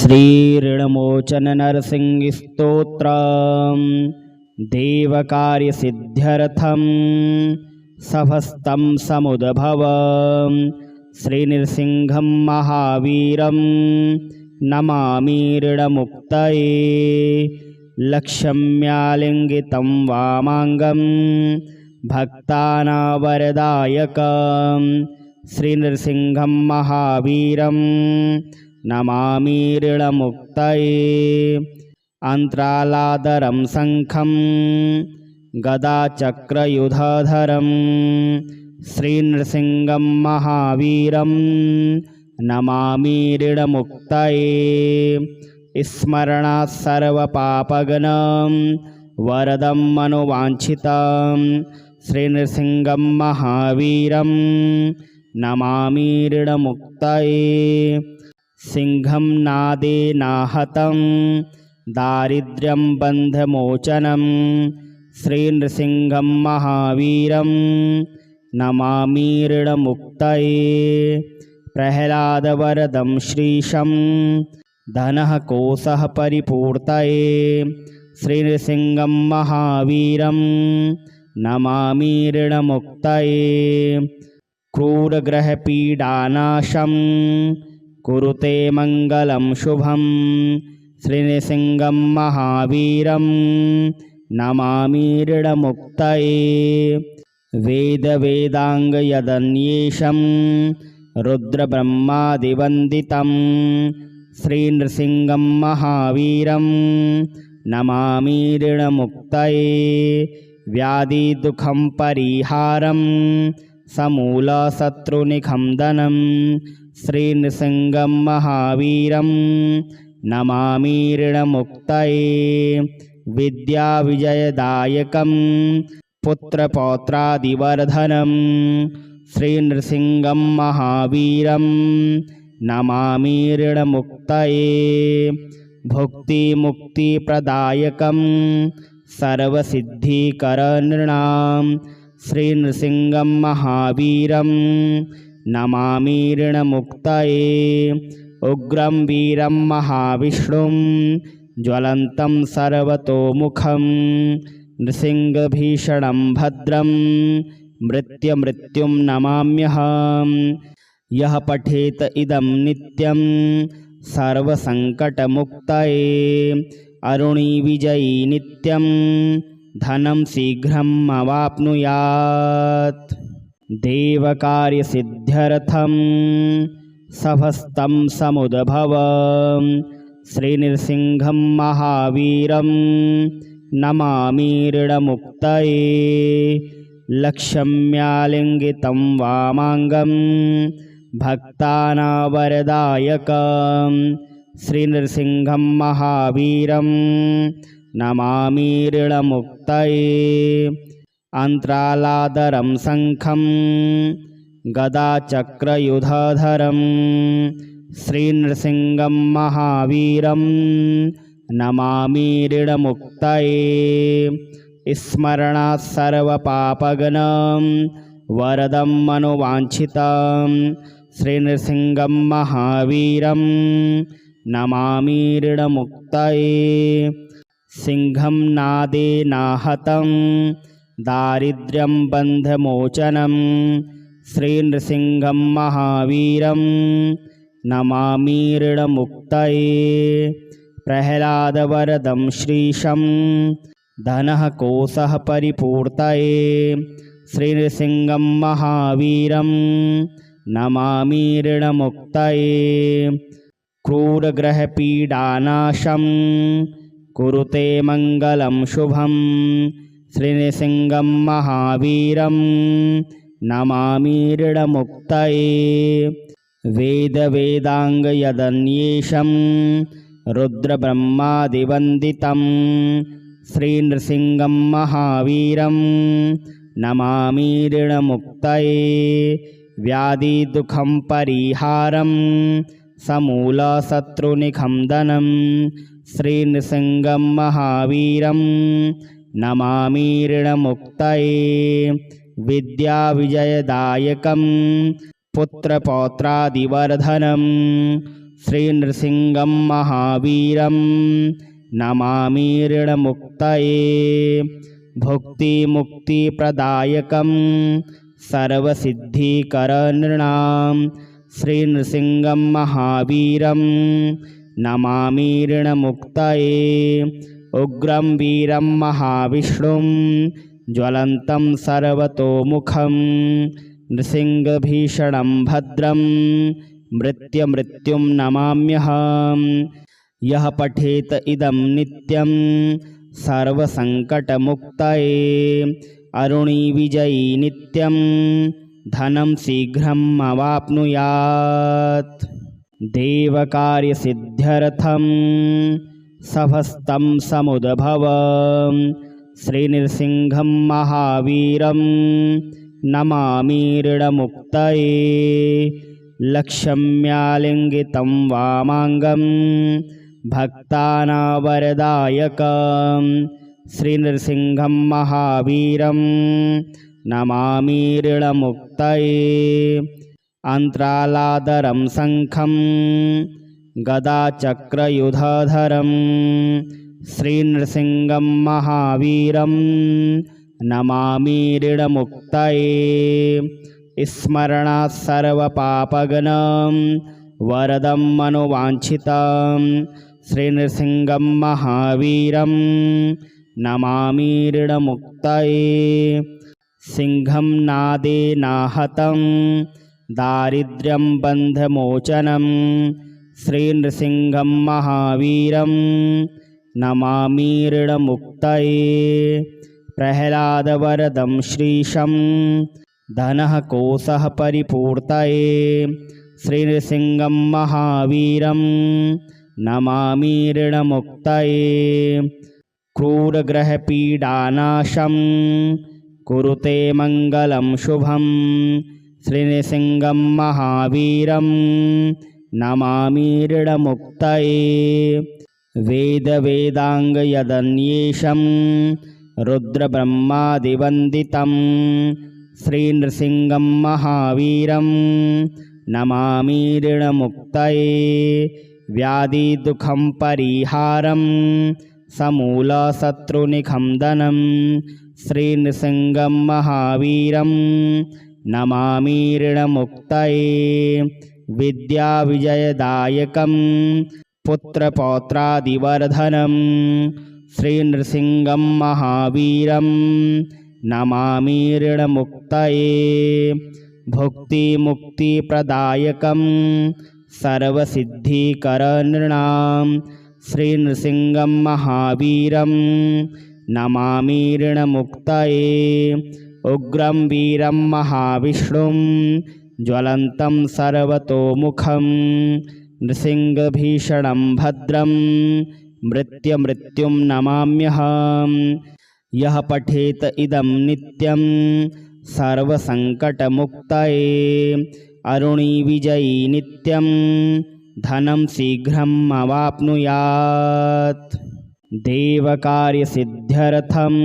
श्रीऋणमोचन नरसिंहस्तोत्रम् देवकार्यसिद्ध्यर्थं सभस्तं समुद्भवम् श्रीनृसिंहं महावीरं नमामि ऋणमुक्तये। लक्ष्म्यालिङ्गितं वामाङ्गं भक्तानां श्रीनृसिंहं महावीरं नमामि ऋणमुक्तये। अन्तरालादरं शङ्खं गदाचक्रयुधरं श्रीनृसिंहं महावीरं नमामि ऋणमुक्तये। स्मरणात् सर्वपापघ्नं वरदं मनोवाञ्छितं श्रीनृसिंहं महावीरं नमामि ऋणमुक्तये। सिंहं नादेनाहतं दारिद्र्यं बन्धमोचनं श्रीनृसिंहं महावीरं नमामि ऋणमुक्तये। प्रह्लादवरदं श्रीशं धनः कोशः परिपूर्तये श्रीनृसिंहं महावीरं नमामि ऋणमुक्तये। क्रूरग्रहपीडानाशं कुरुते मङ्गलं शुभं श्रीनृसिंहं महावीरं नमामि ऋणमुक्तये। वेदवेदाङ्गयदन्येषं रुद्रब्रह्मादिवन्दितं श्रीनृसिंहं महावीरं नमामि ऋणमुक्तये। व्याधिदुःखं परिहारं समूलशत्रुनिखन्दनं श्रीनृसिंहं महावीरं नमामि ऋणमुक्तये। विद्याविजयदायकं पुत्रपौत्रादिवर्धनं श्रीनृसिंहं महावीरं नमामि ऋणमुक्तये। भुक्तिमुक्तिप्रदायकं सर्वसिद्धिकरनृणां श्रीनृसिंहं महावीरं नमामि ऋणमुक्तये। उग्रं वीरं महाविष्णुं ज्वलन्तं सर्वतोमुखं नृसिंहभीषणं भद्रं मृत्युं नमाम्यहम्। यः पठेत इदं नित्यं सर्वसङ्कटमुक्तये अरुणी विजयी नित्यं धनं शीघ्रम् अवाप्नुयात्। देवकार्यसिद्ध्यर्थं सभस्तं समुद्भवम् श्रीनृसिंहं महावीरं नमामि ऋणमुक्तये। लक्ष्म्यालिङ्गितं वामाङ्गं भक्तानां श्रीनृसिंहं महावीरं नमामि ऋणमुक्तये। अन्तरालादरं शङ्खं गदाचक्रयुधरं श्रीनृसिंहं महावीरं नमामि ऋणमुक्तये। स्मरणात् सर्वपापघ्नं वरदं मनोवाञ्छितं श्रीनृसिंहं महावीरं नमामि ऋणमुक्तये। सिंहं नादेनाहतं दारिद्र्यं बन्धमोचनं श्रीनृसिंहं महावीरं नमामि ऋणमुक्तये। प्रह्लादवरदं श्रीशं धनः कोशः परिपूर्तये श्रीनृसिंहं महावीरं नमामि ऋणमुक्तये। क्रूरग्रहपीडानाशं कुरुते मङ्गलं शुभं श्रीनृसिंहं महावीरं नमामि ऋणमुक्तये। वेदवेदाङ्गयदन्येषं रुद्रब्रह्मादिवन्दितं श्रीनृसिंहं महावीरं नमामि ऋणमुक्तये। व्याधिदुःखं परिहारं समूलशत्रुनिखन्दनं श्रीनृसिंहं महावीरं नमामि ऋणमुक्तये। विद्याविजयदायकं पुत्रपौत्रादिवर्धनं श्रीनृसिंहं महावीरं नमामि ऋणमुक्तये भुक्तिमुक्तिप्रदायकं सर्वसिद्धिकरनृणां श्रीनृसिंहं महावीरं नमामि ऋणमुक्तये उग्रं वीरं महाविष्णुं ज्वलन्तं सर्वतोमुखं नृसिंहभीषणं भद्रं मृत्युं नमाम्यहम् यः पठेत इदं नित्यं सर्वसङ्कटमुक्तये अरुणी विजयी नित्यं धनं शीघ्रम् अवाप्नुयात् देवकार्यसिद्ध्यर्थं सभस्तं समुद्भव श्रीनृसिंहं महावीरं नमामि ऋणमुक्तये लक्ष्म्यालिङ्गितं वामाङ्गं भक्तानावरदायकं श्रीनृसिंहं महावीरं नमामि ऋणमुक्तये अन्तरालादरं शङ्खं गदाचक्रयुधरं श्रीनृसिंहं महावीरं नमामि ऋणमुक्तये स्मरणात् सर्वपापघ्नं वरदं मनोवाञ्छितं श्रीनृसिंहं महावीरं नमामि ऋणमुक्तये सिंहं नादेनाहतं दारिद्र्यं बन्धमोचनं श्रीनृसिंहं महावीरं नमामि ऋणमुक्तये प्रह्लादवरदं श्रीशं धनः कोशः परिपूर्तये श्रीनृसिंहं महावीरं नमामि ऋणमुक्तये क्रूरग्रहपीडानाशं कुरुते मङ्गलं शुभं श्रीनृसिंहं महावीरं नमामि ऋणमुक्तये वेदाङ्गयदन्येशं रुद्रब्रह्मादिवन्दितं श्रीनृसिंहं महावीरं नमामि ऋणमुक्तये व्याधिदुःखं परिहारं समूलशत्रुनिखन्दनं श्रीनृसिंहं महावीरं नमामि ऋणमुक्तये विद्याविजयदायकं पुत्रपौत्रादिवर्धनं श्रीनृसिंहं महावीरं नमामि ऋणमुक्तये भुक्तिमुक्तिप्रदायकं सर्वसिद्धिकरनृणां श्रीनृसिंहं महावीरं नमामि ऋणमुक्तये उग्रं वीरं महाविष्णुं ज्वलन्तं सर्वतोमुखं नृसिंहभीषणं भद्रं मृत्युं नमाम्यहम् यः पठेत इदं नित्यं सर्वसङ्कटमुक्तये अरुणी विजयी नित्यं धनं शीघ्रम् अवाप्नुयात् देवकार्यसिद्ध्यर्थं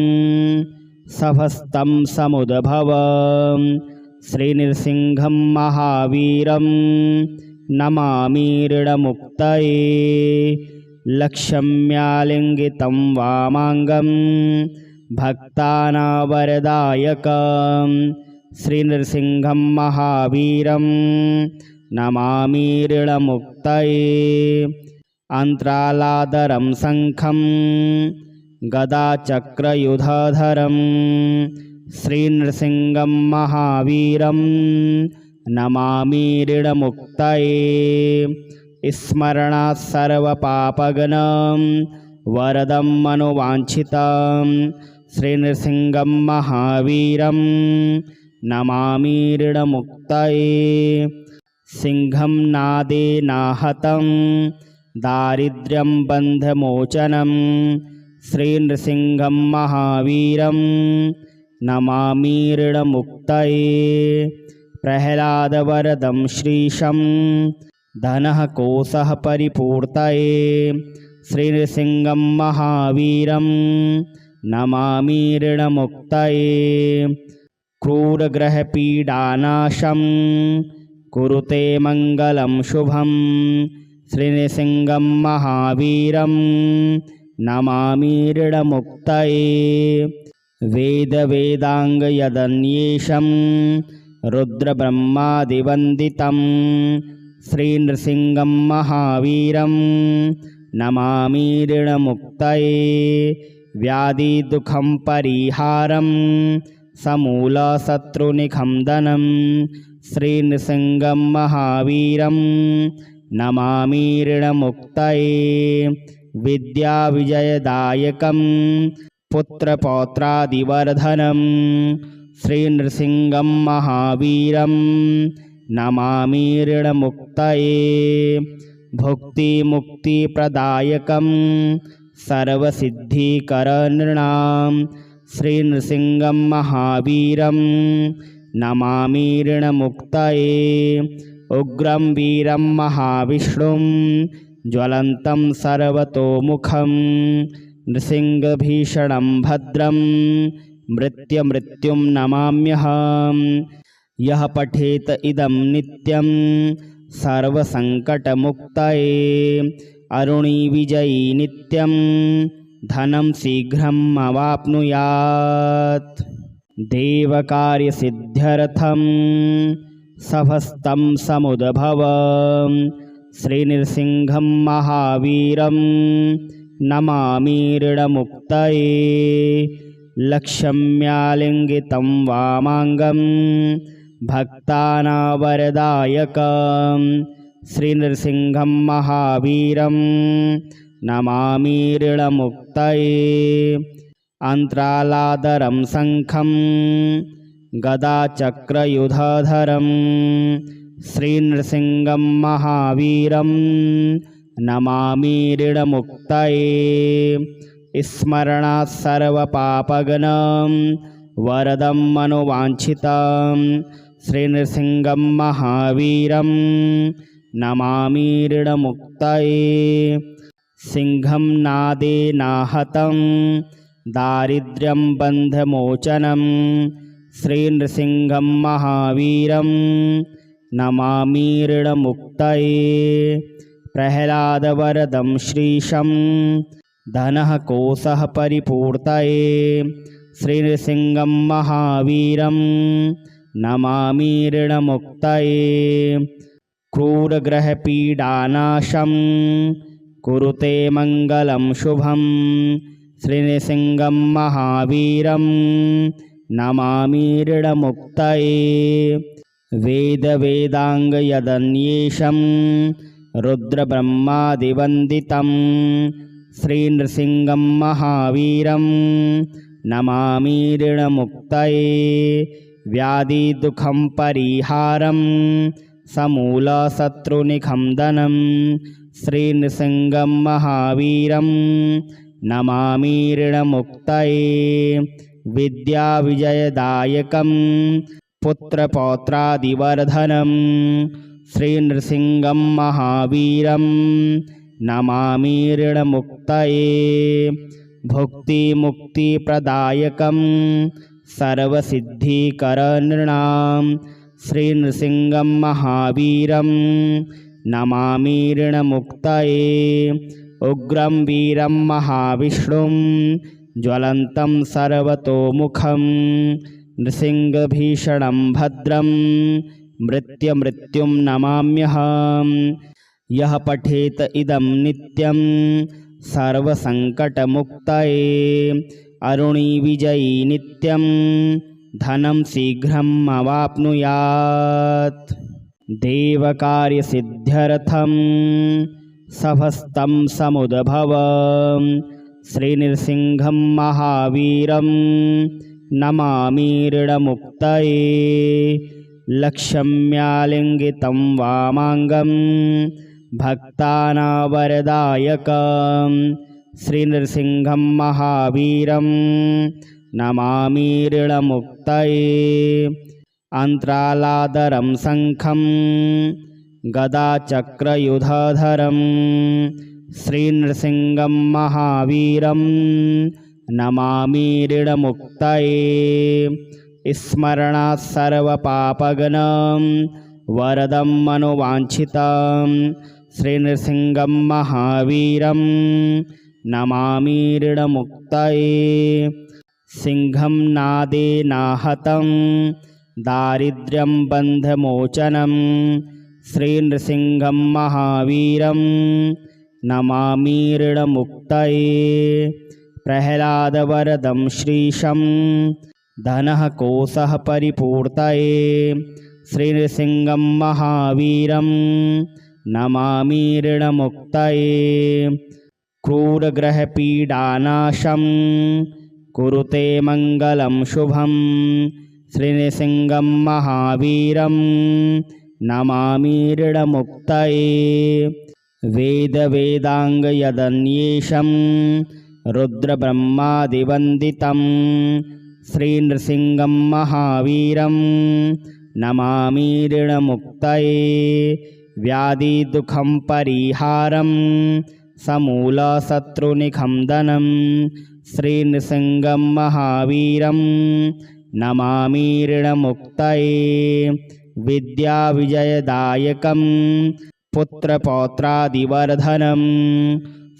सभस्तं समुद्भव श्रीनृसिंहं महावीरं नमामि ऋणमुक्तये लक्ष्म्यालिङ्गितं वामाङ्गं भक्तानावरदायकं श्रीनृसिंहं महावीरं नमामि ऋणमुक्तये अन्तरालादरं शङ्खं गदाचक्रयुधरं श्रीनृसिंहं महावीरं नमामि ऋणमुक्तये स्मरणात् सर्वपापघ्नं वरदं मनोवाञ्छितं श्रीनृसिंहं महावीरं नमामि ऋणमुक्तये सिंहं नादेनाहतं दारिद्र्यं बन्धमोचनं श्रीनृसिंहं महावीरं नमामि ऋणमुक्तये प्रह्लादवरदं श्रीशं धनः कोशः परिपूर्तये श्रीनृसिंहं महावीरं नमामि ऋणमुक्तये क्रूरग्रहपीडानाशं कुरुते मङ्गलं शुभं श्रीनृसिंहं महावीरं नमामि ऋणमुक्तये वेदवेदाङ्गयदन्येषं रुद्रब्रह्मादिवन्दितं श्रीनृसिंहं महावीरं नमामि ऋणमुक्तये व्याधिदुःखं परिहारं समूलशत्रुनिखण्डनं श्रीनृसिंहं महावीरं नमामि ऋणमुक्तये विद्याविजयदायकं पुत्रपौत्रादिवर्धनं श्रीनृसिंहं महावीरं नमामि ऋणमुक्तये भुक्तिमुक्तिप्रदायकं सर्वसिद्धिकरनृणां श्रीनृसिंहं महावीरं नमामि ऋणमुक्तये उग्रं वीरं महाविष्णुं ज्वलन्तं सर्वतोमुखं नृसिंहभीषणं भद्रं मृत्युं नमाम्यहम् यः पठेत इदं नित्यं सर्वसङ्कटमुक्तये अरुणिविजयी नित्यं धनं शीघ्रम् अवाप्नुयात् देवकार्यसिद्ध्यर्थं सभस्तं समुद्भव श्रीनृसिंहं महावीरं नमामि ऋणमुक्तये लक्ष्म्यालिङ्गितं वामाङ्गं भक्तानावरदायकं श्रीनृसिंहं महावीरं नमामि ऋणमुक्तये अन्तरालादरं शङ्खं गदाचक्रयुधरं श्रीनृसिंहं महावीरं नमामि ऋणमुक्तये स्मरणात् सर्वपापगणं वरदं मनोवाञ्छितं श्रीनृसिंहं महावीरं नमामि ऋणमुक्तये सिंहं नादेनाहतं दारिद्र्यं बन्धमोचनं श्रीनृसिंहं महावीरं नमामि ऋणमुक्तये प्रह्लादवरदं श्रीशं धनः कोशः परिपूर्तये श्रीनृसिंहं महावीरं नमामि ऋणमुक्तये क्रूरग्रहपीडानाशं कुरुते मङ्गलं शुभं श्रीनृसिंहं महावीरं नमामि ऋणमुक्तये वेदवेदाङ्गयदन्येषं रुद्रब्रह्मादिवन्दितं श्रीनृसिंहं महावीरं नमामि ऋणमुक्तये व्याधिदुःखं परिहारं समूलशत्रुनिखण्डनं श्रीनृसिंहं महावीरं नमामि ऋणमुक्तये विद्याविजयदायकं पुत्रपौत्रादिवर्धनं श्रीनृसिंहं महावीरं नमामि ऋणमुक्तये भुक्तिमुक्तिप्रदायकं सर्वसिद्धिकरनृणां श्रीनृसिंहं महावीरं नमामि ऋणमुक्तये उग्रं वीरं महाविष्णुं ज्वलन्तं सर्वतोमुखं नृसिंहभीषणं भद्रं मृत्युं नमाम्यहम् यः पठेत इदं नित्यं सर्वसङ्कटमुक्तये अरुणिविजयी नित्यं धनं शीघ्रम् अवाप्नुयात् देवकार्यसिद्ध्यर्थं सभस्तं समुद्भव श्रीनृसिंहं महावीरं नमामि ऋणमुक्तये लक्ष्म्यालिङ्गितं वामाङ्गं भक्तानावरदायकं श्रीनृसिंहं महावीरं नमामि ऋणमुक्तये अन्तरालादरं शङ्खं गदाचक्रयुधरं श्रीनृसिंहं महावीरं नमामि ऋणमुक्तये स्मरणात् सर्वपापगणं वरदं मनोवाञ्छितं श्रीनृसिंहं महावीरं नमामि ऋणमुक्तये। सिंहं नादेनाहतं दारिद्र्यं बन्धमोचनं श्रीनृसिंहं महावीरं नमामि ऋणमुक्तये। प्रह्लादवरदं श्रीशं धनः कोशः परिपूर्तये श्रीनृसिंहं महावीरं नमामि ऋणमुक्तये। क्रूरग्रहपीडानाशं कुरुते मङ्गलं शुभं श्रीनृसिंहं महावीरं नमामि ऋणमुक्तये। वेदवेदाङ्गयदन्येषं रुद्रब्रह्मादिवन्दितं श्रीनृसिंहं महावीरं नमामि ऋणमुक्तये। व्याधिदुःखं परिहारं समूलशत्रुनिखन्दनं श्रीनृसिंहं महावीरं नमामि ऋणमुक्तये। विद्याविजयदायकं पुत्रपौत्रादिवर्धनं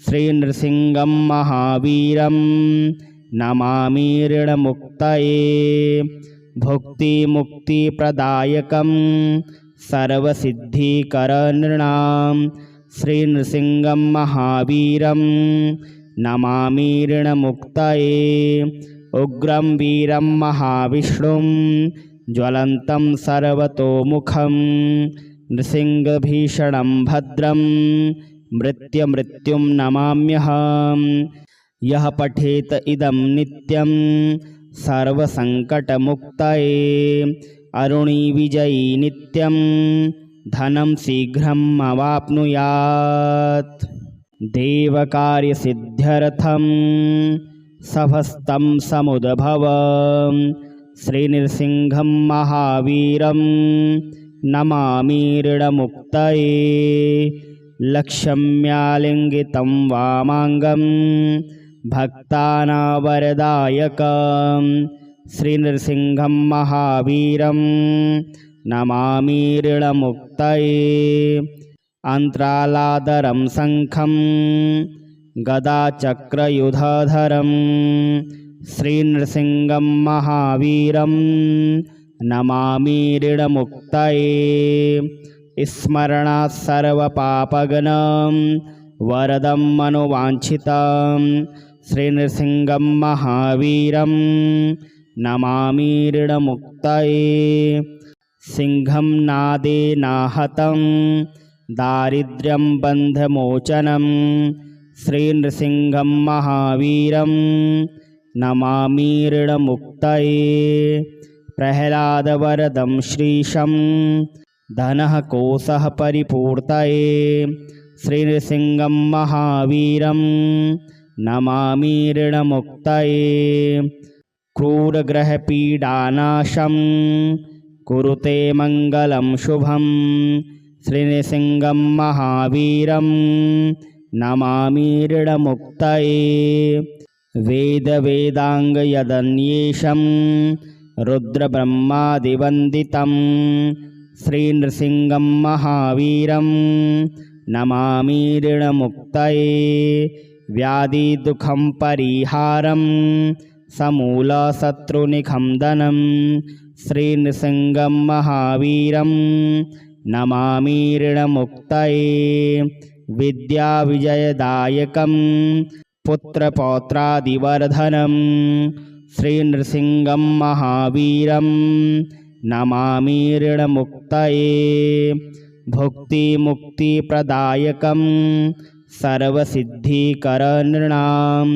श्रीनृसिंहं महावीरं नमामि ऋणमुक्तये। भुक्तिमुक्तिप्रदायकं सर्वसिद्धिकरनृणां श्रीनृसिंहं महावीरं नमामि ऋणमुक्तये। उग्रं वीरं महाविष्णुं ज्वलन्तं सर्वतोमुखं नृसिंहभीषणं भद्रं मृत्युं नमाम्यहं। यः पठेत इदं नित्यं सर्वसङ्कटमुक्तये अरुणिविजयी नित्यं धनं शीघ्रम् अवाप्नुयात्। देवकार्यसिद्ध्यर्थं सभस्तं समुद्भव श्रीनृसिंहं महावीरं नमामि ऋणमुक्तये। लक्ष्म्यालिङ्गितं वामाङ्गं भक्तानावरदायकं श्रीनृसिंहं महावीरं नमामि ऋणमुक्तये। अन्तरालादरं शङ्खं गदाचक्रयुधधरं श्रीनृसिंहं महावीरं नमामि ऋणमुक्तये। स्मरणात् सर्वपापघ्नं वरदं मनोवाञ्छितं श्रीनृसिंहं महावीरं नमामि ऋणमुक्तये। सिंहं नादेनाहतं दारिद्र्यं बन्धमोचनं श्रीनृसिंहं महावीरं नमामि ऋणमुक्तये। प्रह्लादवरदं श्रीशं धनः कोशः परिपूर्तये श्रीनृसिंहं महावीरं नमामि ऋणमुक्तये। क्रूरग्रहपीडानाशं कुरुते मङ्गलं शुभं श्रीनृसिंहं महावीरं नमामि ऋणमुक्तये। वेदवेदाङ्गयदन्येषं रुद्रब्रह्मादिवन्दितं श्रीनृसिंहं महावीरं नमामि ऋणमुक्तये। व्याधिदुःखं परिहारं समूलशत्रुनिखन्दनं श्रीनृसिंहं महावीरं नमामि ऋणमुक्तये। विद्याविजयदायकं पुत्रपौत्रादिवर्धनं श्रीनृसिंहं महावीरं नमामि ऋणमुक्तये। भुक्तिमुक्तिप्रदायकं सर्वसिद्धिकरनृणां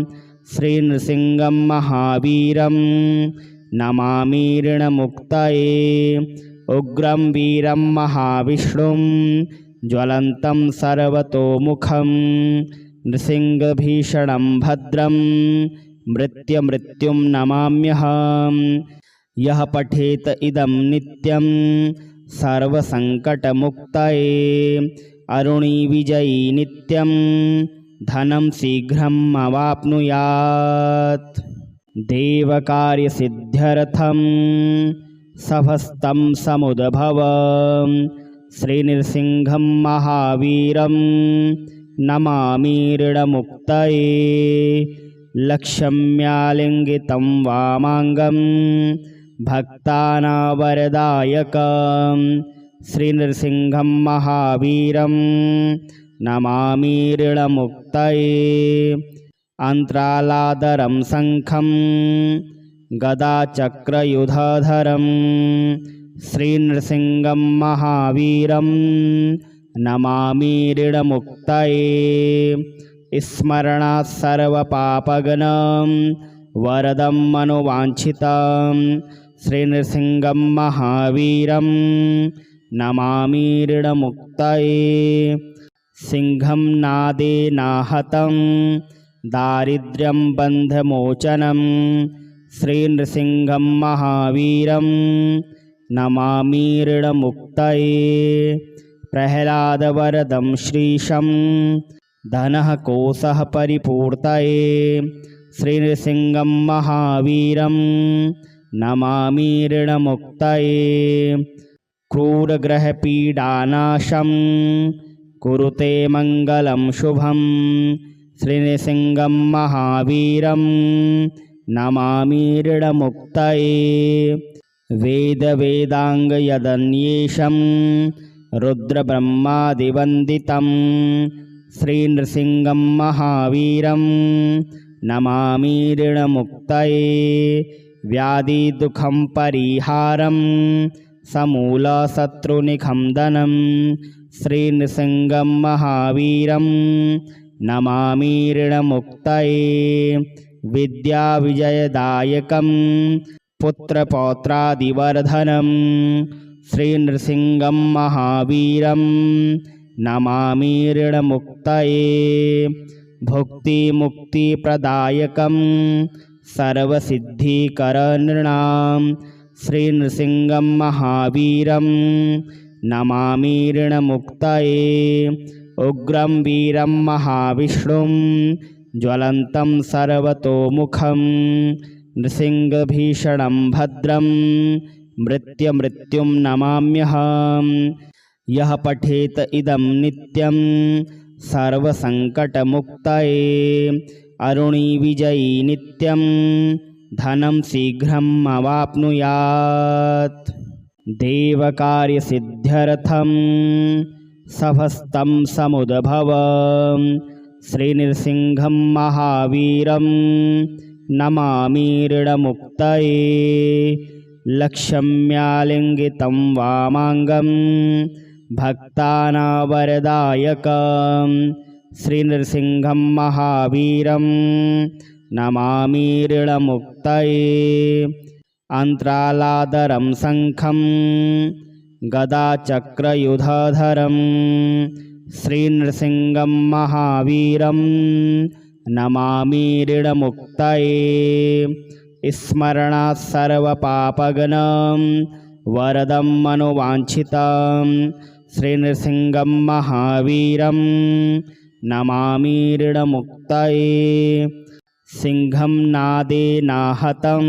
श्रीनृसिंहं महावीरं नमामि ऋणमुक्तये। उग्रं वीरं महाविष्णुं ज्वलन्तं सर्वतोमुखं नृसिंहभीषणं भद्रं मृत्युं नमाम्यहं। यः पठेत इदं नित्यं सर्वसङ्कटमुक्तये अरुणिविजयी नित्यं धनं शीघ्रम् अवाप्नुयात्। देवकार्यसिद्ध्यर्थं सभस्तं समुद्भव श्रीनृसिंहं महावीरं नमामि ऋणमुक्तये लक्ष्म्यालिङ्गितं वामाङ्गं भक्तानावरदायकं श्रीनृसिंहं महावीरं नमामि ऋणमुक्तये अन्तरालादरं शङ्खं गदाचक्रयुधरं श्रीनृसिंहं महावीरं नमामि ऋणमुक्तये स्मरणात् सर्वपापगणं वरदं मनोवाञ्छितं श्रीनृसिंहं महावीरं नमामि ऋणमुक्तये सिंहं नादेनाहतं दारिद्र्यं बन्धमोचनं श्रीनृसिंहं महावीरं नमामि ऋणमुक्तये प्रह्लादवरदं श्रीशं धनः कोशः परिपूर्तये श्रीनृसिंहं महावीरं नमामि ऋणमुक्तये क्रूरग्रहपीडानाशं कुरुते मङ्गलं शुभं श्रीनृसिंहं महावीरं नमामि ऋणमुक्तये वेदवेदाङ्गयदन्येषं रुद्रब्रह्मादिवन्दितं श्रीनृसिंहं महावीरं नमामि ऋणमुक्तये व्याधिदुःखं परिहारं समूलशत्रुनिखन्दनं श्रीनृसिंहं महावीरं नमामि ऋणमुक्तये विद्याविजयदायकं पुत्रपौत्रादिवर्धनं श्रीनृसिंहं महावीरं नमामि ऋणमुक्तये भुक्तिमुक्तिप्रदायकं सर्वसिद्धिकरनृणां श्रीनृसिंहं महावीरं नमामि ऋणमुक्तये उग्रं वीरं महाविष्णुं ज्वलन्तं सर्वतोमुखं नृसिंहभीषणं भद्रं मृत्युं नमाम्यहम् यः पठेत इदं नित्यं सर्वसङ्कटमुक्तये अरुणी विजयी नित्यं धनं शीघ्रम् अवाप्नुयात् देवकार्यसिद्ध्यर्थं सभस्तं समुद्भवं श्रीनृसिंहं महावीरं नमामि ऋणमुक्तये लक्ष्म्यालिङ्गितं वामाङ्गं भक्तानावरदायकं श्रीनृसिंहं महावीरं नमामि ऋणमुक्तये अन्तरालादरं शङ्खं गदाचक्रयुधरं श्रीनृसिंहं महावीरं नमामि ऋणमुक्तये स्मरणात् सर्वपापगणं वरदं मनोवाञ्छितं श्रीनृसिंहं महावीरं नमामि ऋणमुक्तये सिंहं नादेनाहतं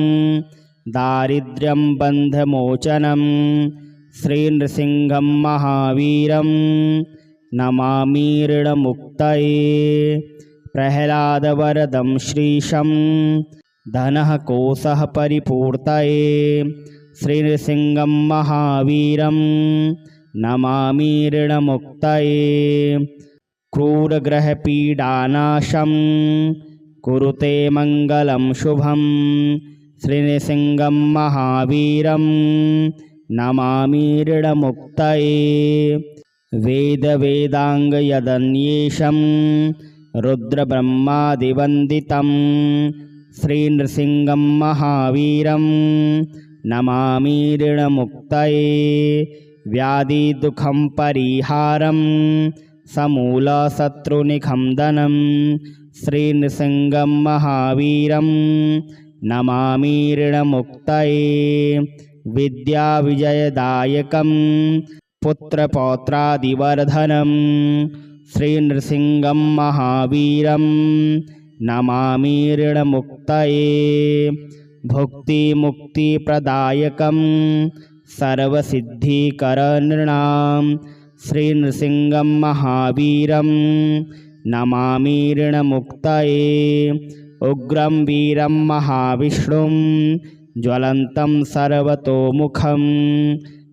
दारिद्र्यं बन्धमोचनं श्रीनृसिंहं महावीरं नमामि ऋणमुक्तये प्रह्लादवरदं श्रीशं धनः कोशः परिपूर्तये श्रीनृसिंहं महावीरं नमामि ऋणमुक्तये क्रूरग्रहपीडानाशं कुरुते मङ्गलं शुभं श्रीनृसिंहं महावीरं नमामि ऋणमुक्तये वेदवेदाङ्गयदन्येषं रुद्रब्रह्मादिवन्दितं श्रीनृसिंहं महावीरं नमामि ऋणमुक्तये व्याधिदुःखं परिहारं समूलशत्रुनिखन्दनं श्रीनृसिंहं महावीरं नमामि ऋणमुक्तये विद्याविजयदायकं पुत्रपौत्रादिवर्धनं श्रीनृसिंहं महावीरं नमामि ऋणमुक्तये भुक्तिमुक्तिप्रदायकं सर्वसिद्धिकरनृणां श्रीनृसिंहं महावीरं नमामि ऋणमुक्तये उग्रं वीरं महाविष्णुं ज्वलन्तं सर्वतोमुखं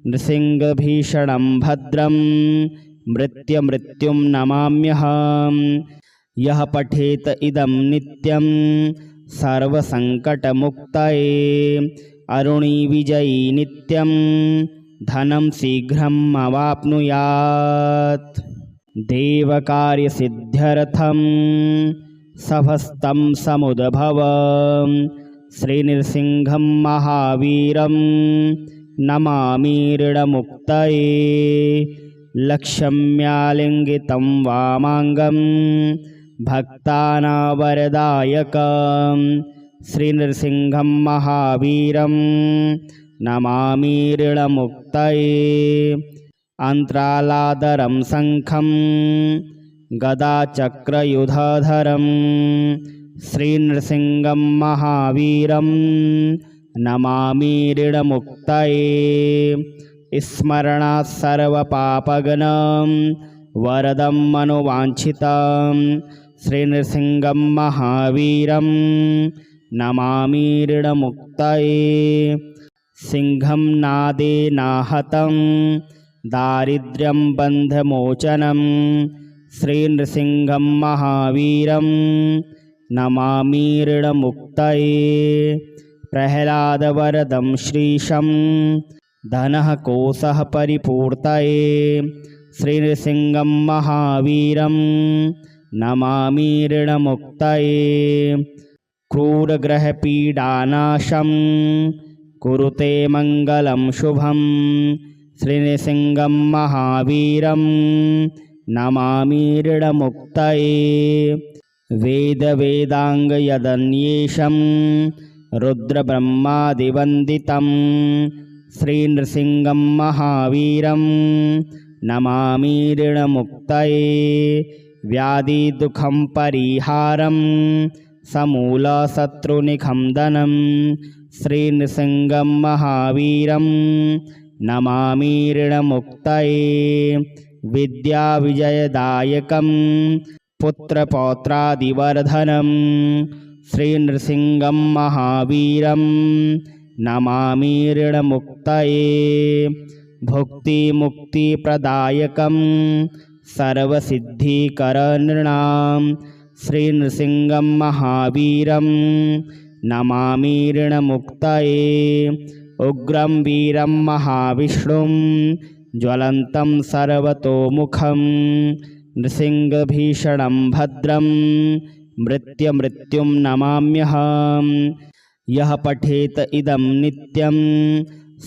नृसिंहभीषणं भद्रं मृत्युं नमाम्यहम्। यः पठेत इदं नित्यं सर्वसङ्कटमुक्तये अरुणी विजयी नित्यं धनं शीघ्रम् अवाप्नुयात्। देवकार्यसिद्ध्यर्थं सभस्तं समुद्भव श्रीनृसिंहं महावीरं नमामि ऋणमुक्तये लक्ष्म्यालिङ्गितं वामाङ्गं भक्तानां श्रीनृसिंहं महावीरं नमामि ऋणमुक्तये अन्तरालादरं शङ्खं गदाचक्रयुधरं श्रीनृसिंहं महावीरं नमामि ऋणमुक्तये स्मरणात् सर्वपापघ्नं वरदं मनोवाञ्छितं श्रीनृसिंहं महावीरं नमामि ऋणमुक्तये सिंहं नादेनाहतं दारिद्र्यं बन्धमोचनं श्रीनृसिंहं महावीरं नमामि ऋणमुक्तये प्रह्लादवरदं श्रीशं धनः कोशः परिपूर्तये श्रीनृसिंहं महावीरं नमामि ऋणमुक्तये क्रूरग्रहपीडानाशं कुरुते मङ्गलं शुभं श्रीनृसिंहं महावीरं नमामि ऋणमुक्तये वेदाङ्गयदन्येशं रुद्रब्रह्मादिवन्दितं श्रीनृसिंहं महावीरं नमामि ऋणमुक्तये व्याधिदुःखं परिहारं समूलशत्रुनिखन्दनं श्रीनृसिंहं महावीरं नमामि ऋणमुक्तये विद्याविजयदायकं पुत्रपौत्रादिवर्धनं श्रीनृसिंहं महावीरं नमामि ऋणमुक्तये भुक्तिमुक्तिप्रदायकं सर्वसिद्धिकरनृणां श्रीनृसिंहं महावीरं नमामि ऋणमुक्तये उग्रं वीरं महाविष्णुं ज्वलन्तं सर्वतोमुखं नृसिंहभीषणं भद्रं मृत्युं नमाम्यहम्। यः पठेत इदं नित्यं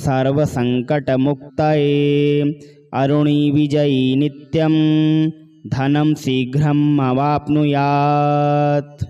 सर्वसङ्कटमुक्तये अरुणी विजयी नित्यं धनं शीघ्रम् अवाप्नुयात्।